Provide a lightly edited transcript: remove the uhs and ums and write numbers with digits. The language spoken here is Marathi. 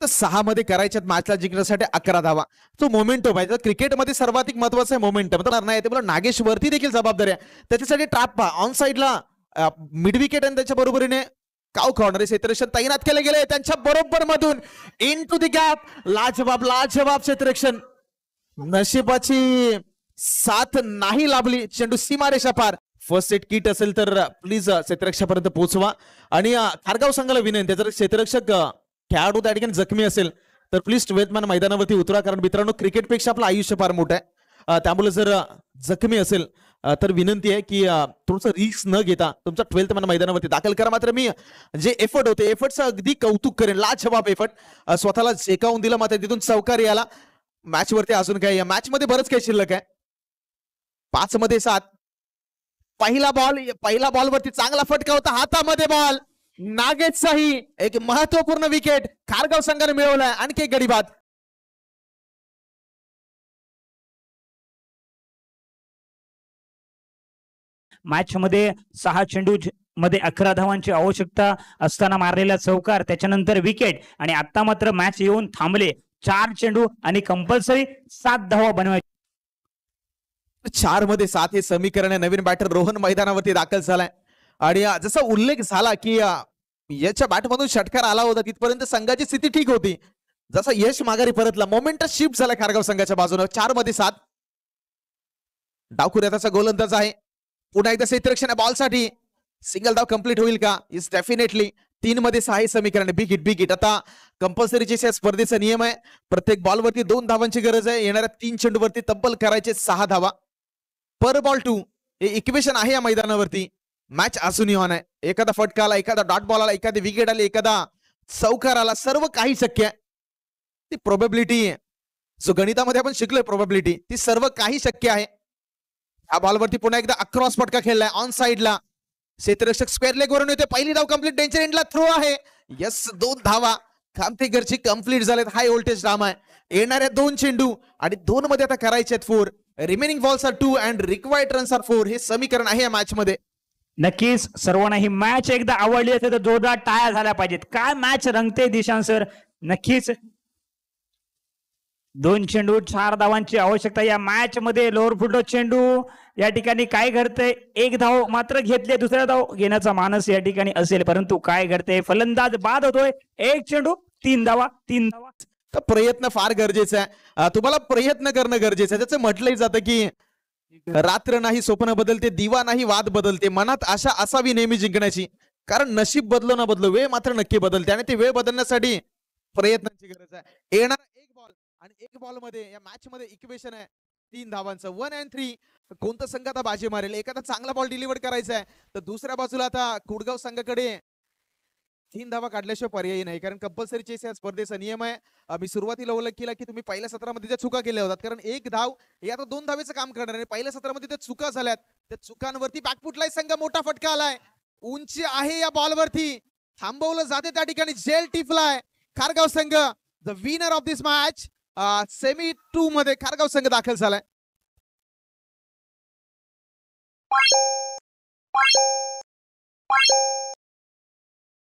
तर 6 मध्ये करायच्यात मॅचला जिंकण्यासाठी 11 धावा. तो मोमेंटम पाहिजे. क्रिकेटमध्ये सर्वाधिक महत्वाचं आहे मोमेंटम. तर नाही ते मला नागेश वरती देखील जबाबदारी आहे. त्याच्यासाठी ट्रॅप पहा ऑन साइडला मिड विकेट आणि त्याच्या बरोबरीने काव कॉर्नर क्षेत्ररक्षण तैनात केले गेले त्यांच्या बरोबर मधून इन टू दी गॅप. लाजवाब क्षेत्ररक्षण. नशिबाची साथ नाही लाभली. चेंडू सीमारेषा पार. फर्स्ट एड किट असेल तर प्लीज क्षेत्ररक्षकापर्यंत पोहोचवा. आणि खारगाव संघाला विनंती जर क्षेत्ररक्षक खेळाडू त्या ठिकाणी जखमी असेल तर प्लीज 12th मॅन मैदानावरती उतरा. कारण मित्रांनो क्रिकेटपेक्षा आपलं आयुष्य फार मोठं आहे. त्यामुळे जर जखमी असेल तर विनंती आहे की थोडंसं रिस्क न घेता तुमचा 12th मॅन मैदानावरती दाखल करा. मात्र मी जे एफर्ट होते एफर्टचं अगदी कौतुक करेन. लाजवाब एफर्ट स्वतःला झेकावून दिलं. मात्र तिथून चौकारी आला. मॅच वरती अजून काय या मॅच मध्ये बरंच काही शिल्लक आहे. 5 मध्ये 7. पहिला बॉल वरती चांगला फटका होता. हातामध्ये बॉल. नागेशचाही एक महत्वपूर्ण विकेट खारगाव संघाने मिळवलाय. आणखी एक गडी बाद. मॅच मध्ये 6 चेंडू मध्ये 11 धावांची आवश्यकता असताना मारलेला चौकार, त्याच्यानंतर विकेट आणि आता मात्र मॅच येऊन थांबले. 4 चेंडू आणि कंपल्सरी 7 धावा बनवायचे. 4 मध्ये 7 हे समीकरण आहे. नवीन बॅटर रोहन मैदानावरती दाखल झालाय. आणि जसा उल्लेख झाला की याच्या बॅटमधून षटकार आला होता तिथपर्यंत संघाची स्थिती ठीक होती. जसा यश माघारी परतला मोमेंटम शिफ्ट झाला खारगाव संघाच्या बाजूने. 4 मध्ये 7. डावखुऱ्याचा गोलंदाज आहे. पुन्हा एकदा क्षेत्ररक्षण बॉलसाठी सिंगल धाव कंप्लीट होईल का? Is definitely. 3 मध्ये 6 हे समीकरण. Big hit. आता कंपल्सरीचे स्पर्धेचा नियम आहे. प्रत्येक बॉलवरती 2 धावांची गरज आहे. येणाऱ्या 3 चेंडूवरती तब्बल करायचे 6 धावा. पर बॉल 2 हे इक्वेशन आहे या मैदानावरती. मॅच अजूनही ऑन आहे. एखादा फटका आला, एखादा डॉट बॉल आला, एखादी विकेट आली, एखादा चौकार आला, सर्व काही शक्य आहे. ती प्रोबॅबिलिटी जो गणितामध्ये आपण शिकलोय प्रोबॅबिलिटी ती सर्व काही शक्य आहे. या बॉलवरती पुन्हा एकदा अक्रॉस फटका खेळलाय ऑन साइडला. क्षेत्ररक्षक स्क्वेअर लेग वरून येते. पहिली धाव कंप्लीट. डेंजर एंडला थ्रो आहे. यस 2 धावा कामतेकरची कंप्लीट झालेत. हाय व्होल्टेज ड्राम आहे. येणाऱ्या 2 चेंडू आणि 2 मध्ये आता करायचे आहेत 4. Remaining balls are 2 and required runs are 4 हे समीकरण आहे या मॅच मध्ये. नक्कीच सर्वांना ही मॅच एकदा आवडली असेल तर जोरदार टाळ्या झाल्या पाहिजेत. काय मॅच रंगते दिशांत सर. नक्कीच 2 चेंडू 4 धावांची आवश्यकता या मॅच मध्ये. लोअर फुटो चेंडू या ठिकाणी काय घडतंय. 1 धाव मात्र घेतले. दुसऱ्या धाव घेण्याचा मानस या ठिकाणी असेल परंतु काय घडतंय. फलंदाज बाद होतोय. 1 चेंडू 3 धावा. तर प्रयत्न फार गरजेचा आहे. तुम्हाला प्रयत्न करणं गरजेचं आहे. त्याचं म्हटलंही जातं की रात्र नाही स्वप्न बदलते, दिवा नाही वाद बदलते. मनात आशा असावी नेहमी जिंकण्याची. कारण नशीब बदलो ना बदलो वेळ मात्र नक्की बदलते आणि ते वेळ बदलण्यासाठी प्रयत्नांची गरज आहे. येणारा 1 बॉल आणि 1 बॉल मध्ये या मॅच मध्ये इक्वेशन आहे 3 धावांचं. 1 and 3. कोणतं संघ आता बाजी मारेल. एखादा चांगला बॉल डिलिव्हर करायचा आहे तर दुसऱ्या बाजूला आता कुडगाव संघाकडे 3 धावा काढल्याशिवाय पर्यायी नाही. कारण कंपल्सरी चेस या स्पर्धेचा नियम आहे. मी सुरुवातीला उल्लेख केला की तुम्ही पहिल्या सत्रामध्ये ज्या चुका केल्या होतात कारण 1 धाव हे आता 2 धावेचं काम करणार आहे. पहिल्या सत्रामध्ये त्या चुका झाल्यात. त्या चुकांवरती बॅकफुटला संघ मोठा फटका आलाय. उंची आहे या बॉलवरती. थांबवलं जाते त्या ठिकाणी. जेल टिफलाय खारगाव संघ. The winner of this match. Semi 2 मध्ये खारगाव संघ दाखल झालाय.